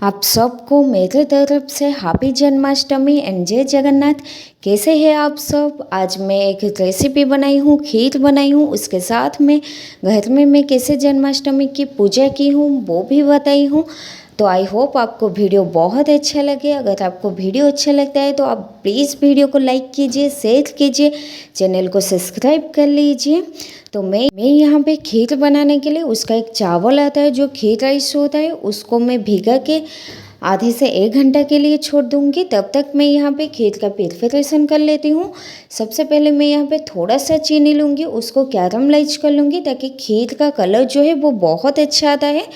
आप सबको मेरे तरफ से हैप्पी जन्माष्टमी एंड जय जगन्नाथ। कैसे हैं आप सब। आज मैं एक रेसिपी बनाई हूँ, खीर बनाई हूँ। उसके साथ में घर में मैं कैसे जन्माष्टमी की पूजा की हूँ वो भी बताई हूँ। तो आई होप आपको वीडियो बहुत अच्छा लगे। अगर आपको वीडियो अच्छा लगता है तो आप प्लीज़ वीडियो को लाइक कीजिए, शेयर कीजिए, चैनल को सब्सक्राइब कर लीजिए। तो मैं यहाँ पे खीर बनाने के लिए उसका एक चावल आता है जो खीर राइस होता है, उसको मैं भिगा के आधे से 1 घंटा के लिए छोड़ दूँगी। तब तक मैं यहाँ पे खीर का प्रिपरेशन कर लेती हूँ। सबसे पहले मैं यहाँ पे थोड़ा सा चीनी लूँगी, उसको कैरमलाइज कर लूँगी ताकि खीर का कलर जो है वो बहुत अच्छा आता है।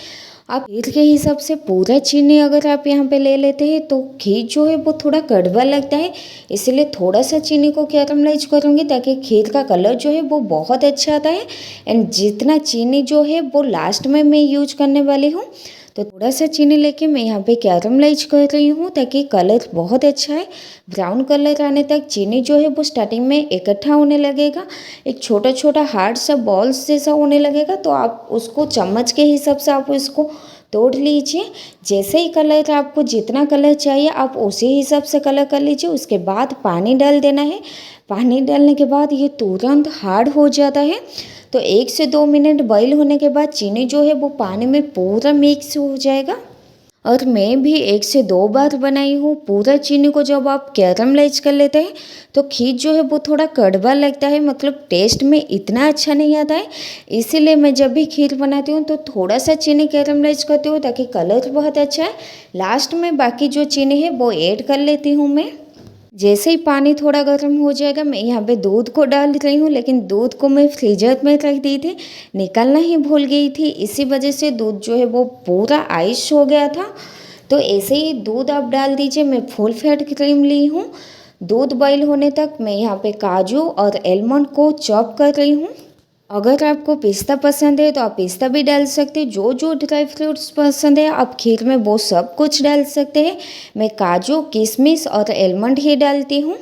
आप खीर के हिसाब से पूरा चीनी अगर आप यहाँ पे ले लेते हैं तो खीर जो है वो थोड़ा कड़वा लगता है, इसीलिए थोड़ा सा चीनी को कैरमलाइज करूँगी ताकि खीर का कलर जो है वो बहुत अच्छा आता है। एंड जितना चीनी जो है वो लास्ट में मैं यूज करने वाली हूँ, तो थोड़ा सा चीनी लेके मैं यहाँ पे कैरमलाइज कर रही हूँ ताकि कलर बहुत अच्छा है। ब्राउन कलर आने तक चीनी जो है वो स्टार्टिंग में इकट्ठा होने लगेगा, एक छोटा छोटा हार्ड सा बॉल्स जैसा होने लगेगा। तो आप उसको चम्मच के हिसाब से आप इसको तोड़ लीजिए। जैसे ही कलर आपको जितना कलर चाहिए आप उसी हिसाब से कलर कर लीजिए। उसके बाद पानी डाल देना है। पानी डालने के बाद ये तुरंत हार्ड हो जाता है। तो 1 से 2 मिनट बॉईल होने के बाद चीनी जो है वो पानी में पूरा मिक्स हो जाएगा। और मैं भी 1 से 2 बार बनाई हूँ। पूरा चीनी को जब आप कैरमलाइज कर लेते हैं तो खीर जो है वो थोड़ा कड़वा लगता है, मतलब टेस्ट में इतना अच्छा नहीं आता है। इसीलिए मैं जब भी खीर बनाती हूँ तो थोड़ा सा चीनी कैरमलाइज करती हूँ ताकि कलर बहुत अच्छा है। लास्ट में बाकी जो चीनी है वो ऐड कर लेती हूँ मैं। जैसे ही पानी थोड़ा गर्म हो जाएगा मैं यहाँ पे दूध को डाल रही हूँ, लेकिन दूध को मैं फ्रीजर में रख दी थी, निकालना ही भूल गई थी। इसी वजह से दूध जो है वो पूरा आइस हो गया था। तो ऐसे ही दूध आप डाल दीजिए। मैं फुल फैट क्रीम ली हूँ। दूध बॉईल होने तक मैं यहाँ पे काजू और एलमंड को चॉप कर रही हूँ। अगर आपको पिस्ता पसंद है तो आप पिस्ता भी डाल सकते हैं। जो जो ड्राई फ्रूट्स पसंद है आप खीर में वो सब कुछ डाल सकते हैं। मैं काजू, किशमिश और एलमंड ही डालती हूँ।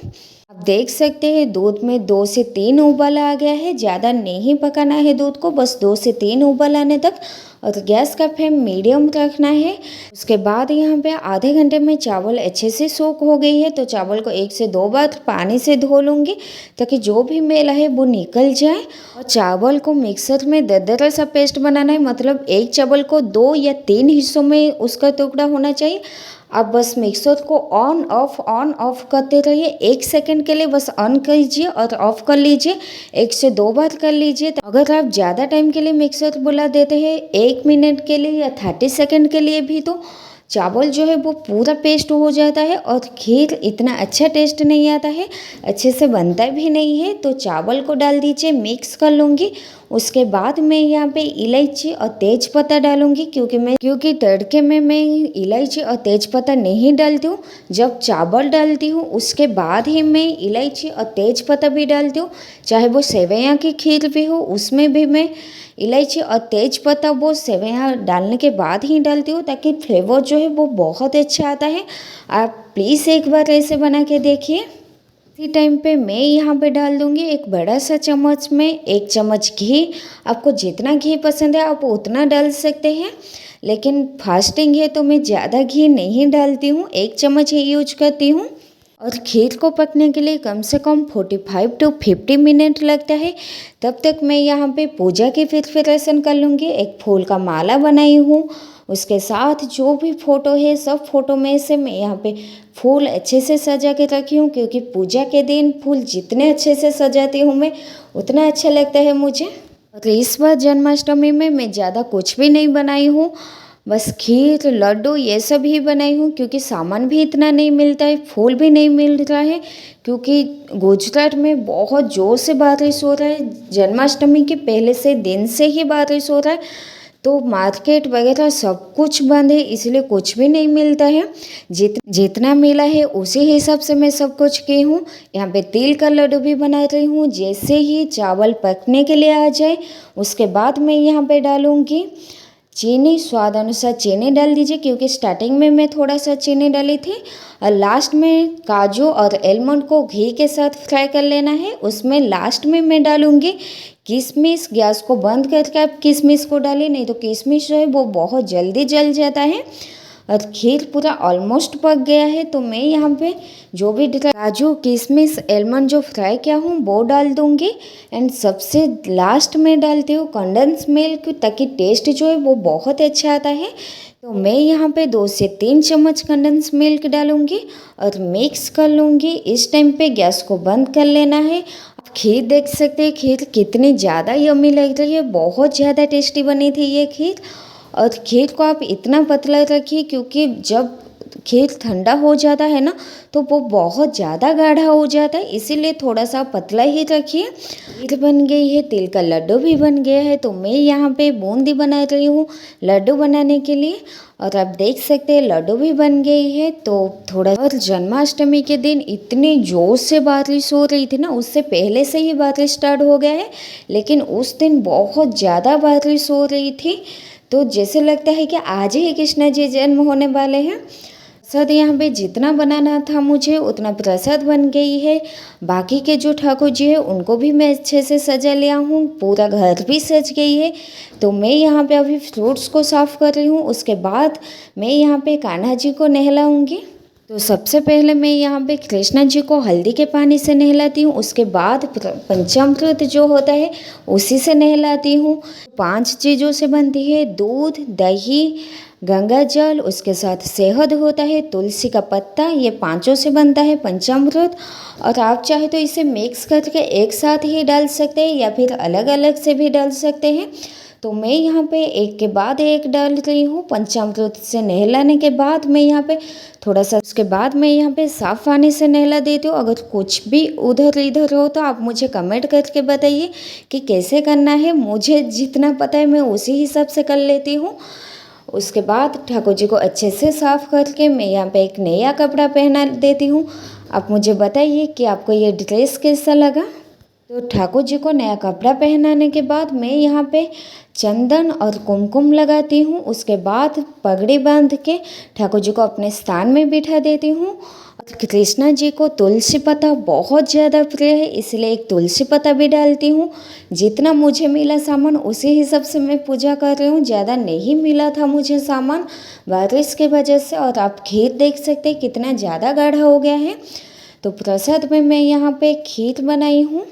आप देख सकते हैं दूध में 2 से 3 उबाल आ गया है। ज़्यादा नहीं पकाना है दूध को, बस 2 से 3 उबाल आने तक। और गैस का फ्लेम मीडियम रखना है। उसके बाद यहाँ पे आधे घंटे में चावल अच्छे से सोख हो गई है, तो चावल को 1 से 2 बार पानी से धो लूँगी ताकि जो भी मैला है वो निकल जाए। और चावल को मिक्सर में दरदरा सा पेस्ट बनाना है, मतलब एक चावल को 2 या 3 हिस्सों में उसका टुकड़ा होना चाहिए। आप बस मिक्सर को ऑन ऑफ करते रहिए। 1 सेकंड के लिए बस ऑन कीजिए और ऑफ कर लीजिए। 1 से 2 बार कर लीजिए। तो अगर आप ज़्यादा टाइम के लिए मिक्सर बुला देते हैं, 1 मिनट के लिए या 30 सेकंड के लिए भी, तो चावल जो है वो पूरा पेस्ट हो जाता है और खीर इतना अच्छा टेस्ट नहीं आता है, अच्छे से बनता भी नहीं है। तो चावल को डाल दीजिए, मिक्स कर लूँगी। उसके बाद मैं यहाँ पे इलायची और तेज पत्ता डालूँगी, क्योंकि तड़के में मैं इलायची और तेज पत्ता नहीं डालती हूँ। जब चावल डालती हूँ उसके बाद ही मैं इलायची और तेज पत्ता भी डालती हूँ। चाहे वो सेवैयाँ की खीर भी हो उसमें भी मैं इलायची और तेज पत्ता वो सेवैयाँ डालने के बाद ही डालती हूँ ताकि फ्लेवर जो है वो बहुत अच्छा आता है। आप प्लीज़ एक बार ऐसे बना के देखिए। इसी टाइम पे मैं यहाँ पे डाल दूँगी एक बड़ा सा चम्मच में 1 चम्मच घी। आपको जितना घी पसंद है आप उतना डाल सकते हैं, लेकिन फास्टिंग है तो मैं ज़्यादा घी नहीं डालती हूँ, 1 चम्मच ही यूज करती हूँ। और खीर को पकने के लिए कम से कम 45 to 50 मिनट लगता है। तब तक मैं यहाँ पे पूजा की प्रिपरेशन कर लूँगी। एक फूल का माला बनाई हूँ, उसके साथ जो भी फ़ोटो है सब फोटो में से मैं यहाँ पे फूल अच्छे से सजा के रखी हूँ, क्योंकि पूजा के दिन फूल जितने अच्छे से सजाती हूँ मैं उतना अच्छा लगता है मुझे। और इस बार जन्माष्टमी में मैं ज़्यादा कुछ भी नहीं बनाई हूँ, बस खीर, लड्डू ये सब ही बनाई हूँ, क्योंकि सामान भी इतना नहीं मिलता है, फूल भी नहीं मिल रहा है। क्योंकि गुजरात में बहुत ज़ोर से बारिश हो रहा है, जन्माष्टमी के पहले से दिन से ही बारिश हो रहा है, तो मार्केट वगैरह सब कुछ बंद है, इसलिए कुछ भी नहीं मिलता है। जितना मिला है उसी हिसाब से मैं सब कुछ की हूँ। यहाँ पे तिल का लड्डू भी बना रही हूँ। जैसे ही चावल पकने के लिए आ जाए उसके बाद मैं यहाँ पे डालूँगी चीनी। स्वाद अनुसार चीनी डाल दीजिए, क्योंकि स्टार्टिंग में मैं थोड़ा सा चीनी डाली थी। और लास्ट में काजू और एलमंड को घी के साथ फ्राई कर लेना है। उसमें लास्ट में मैं डालूँगी किशमिश। गैस को बंद करके आप किशमिश को डालिए, नहीं तो किशमिश जो है वो बहुत जल्दी जल जाता है। और खीर पूरा ऑलमोस्ट पक गया है, तो मैं यहाँ पे जो भी काजू किशमिश एलमंड जो फ्राई किया हूँ वो डाल दूँगी। एंड सबसे लास्ट में डालती हूँ कंडेंस मिल्क, ताकि टेस्ट जो है वो बहुत अच्छा आता है। तो मैं यहाँ पे 2 से 3 चम्मच कंडेंस मिल्क डालूँगी और मिक्स कर लूँगी। इस टाइम पे गैस को बंद कर लेना है। आप खीर देख सकते हैं, खीर कितनी ज़्यादा यम्मी लग रही है, बहुत ज़्यादा टेस्टी बनी थी ये खीर। और खीर को आप इतना पतला रखिए, क्योंकि जब खीर ठंडा हो जाता है ना तो वो बहुत ज़्यादा गाढ़ा हो जाता है, इसीलिए थोड़ा सा पतला ही रखिए। खीर बन गई है, तिल का लड्डू भी बन गया है। तो मैं यहाँ पे बूंदी बना रही हूँ लड्डू बनाने के लिए, और आप देख सकते हैं लड्डू भी बन गई है। तो थोड़ा, और जन्माष्टमी के दिन इतनी जोर से बारिश हो रही थी ना, उससे पहले से ही बारिश स्टार्ट हो गया है, लेकिन उस दिन बहुत ज़्यादा बारिश हो रही थी। तो जैसे लगता है कि आज ही कृष्ण जी जन्म होने वाले हैं। प्रसाद यहाँ पे जितना बनाना था मुझे उतना प्रसाद बन गई है। बाकी के जो ठाकुर जी है उनको भी मैं अच्छे से सजा लिया हूँ, पूरा घर भी सज गई है। तो मैं यहाँ पे अभी फ्रूट्स को साफ़ कर रही हूँ, उसके बाद मैं यहाँ पे कान्हा जी को नहलाऊँगी। तो सबसे पहले मैं यहाँ पे कृष्णा जी को हल्दी के पानी से नहलाती हूँ, उसके बाद पंचामृत जो होता है उसी से नहलाती हूँ। 5 चीज़ों से बनती है, दूध, दही, गंगा जल, उसके साथ शहद होता है, तुलसी का पत्ता, ये पांचों से बनता है पंचामृत। और आप चाहे तो इसे मिक्स करके एक साथ ही डाल सकते हैं या फिर अलग अलग से भी डाल सकते हैं। तो मैं यहाँ पे एक के बाद एक डाल रही हूँ। पंचामृत से नहलाने के बाद मैं यहाँ पे थोड़ा सा, उसके बाद मैं यहाँ पे साफ़ पानी से नहला देती हूँ। अगर कुछ भी उधर इधर हो तो आप मुझे कमेंट करके बताइए कि कैसे करना है। मुझे जितना पता है मैं उसी हिसाब से कर लेती हूँ। उसके बाद ठाकुर जी को अच्छे से साफ़ करके मैं यहाँ पे एक नया कपड़ा पहना देती हूँ। आप मुझे बताइए कि आपको ये ड्रेस कैसा लगा। तो ठाकुर जी को नया कपड़ा पहनाने के बाद मैं यहाँ पे चंदन और कुमकुम लगाती हूँ। उसके बाद पगड़ी बांध के ठाकुर जी को अपने स्थान में बिठा देती हूँ। और कृष्णा जी को तुलसी पत्ता बहुत ज़्यादा प्रिय है, इसलिए एक तुलसी पत्ता भी डालती हूँ। जितना मुझे मिला सामान उसी हिसाब से मैं पूजा कर रही हूँ, ज़्यादा नहीं मिला था मुझे सामान बारिश की वजह से। और आप खीर देख सकते हैं कितना ज़्यादा गाढ़ा हो गया है। तो प्रसाद में मैं यहाँ पे खीर बनाई हूँ,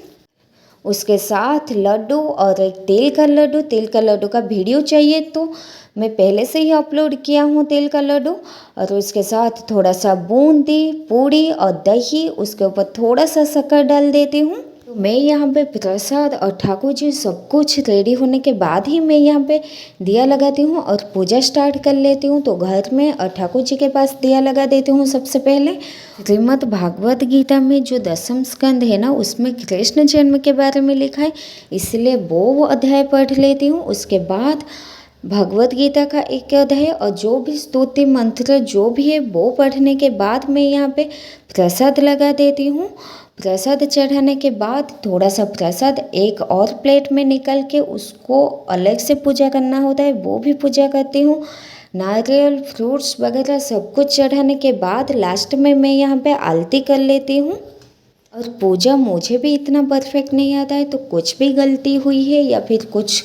उसके साथ लड्डू और एक तिल का लड्डू। तिल का लड्डू का वीडियो चाहिए तो मैं पहले से ही अपलोड किया हूँ तिल का लड्डू। और उसके साथ थोड़ा सा बूंदी, पूड़ी और दही, उसके ऊपर थोड़ा सा शक्कर डाल देती हूँ। तो मैं यहाँ पे प्रसाद और ठाकुर जी सब कुछ रेडी होने के बाद ही मैं यहाँ पे दिया लगाती हूँ और पूजा स्टार्ट कर लेती हूँ। तो घर में और ठाकुर जी के पास दिया लगा देती हूँ सबसे पहले। श्रीमद् भागवत गीता में जो 10वें स्कंद है ना, उसमें कृष्ण जन्म के बारे में लिखा है, इसलिए वो अध्याय पढ़ लेती हूँ। उसके बाद भगवत गीता का एक अध्याय और जो भी स्तुति मंत्र जो भी है वो पढ़ने के बाद मैं यहाँ पे प्रसाद लगा देती हूँ। प्रसाद चढ़ाने के बाद थोड़ा सा प्रसाद एक और प्लेट में निकल के उसको अलग से पूजा करना होता है, वो भी पूजा करती हूँ। नारियल, फ्रूट्स वगैरह सब कुछ चढ़ाने के बाद लास्ट में मैं यहाँ पे आरती कर लेती हूँ। और पूजा मुझे भी इतना परफेक्ट नहीं आता है, तो कुछ भी गलती हुई है या फिर कुछ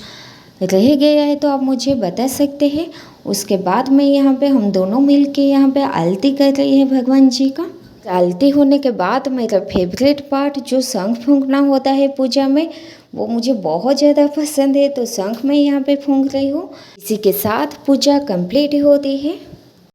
रह गया है तो आप मुझे बता सकते हैं। उसके बाद मैं यहाँ पे, हम दोनों मिल के यहाँ पे आरती कर रही है भगवान जी का। आरती होने के बाद मेरा फेवरेट पार्ट जो शंख फूंकना होता है पूजा में, वो मुझे बहुत ज़्यादा पसंद है, तो शंख मैं यहाँ पे फूंक रही हूँ। इसी के साथ पूजा कंप्लीट होती है।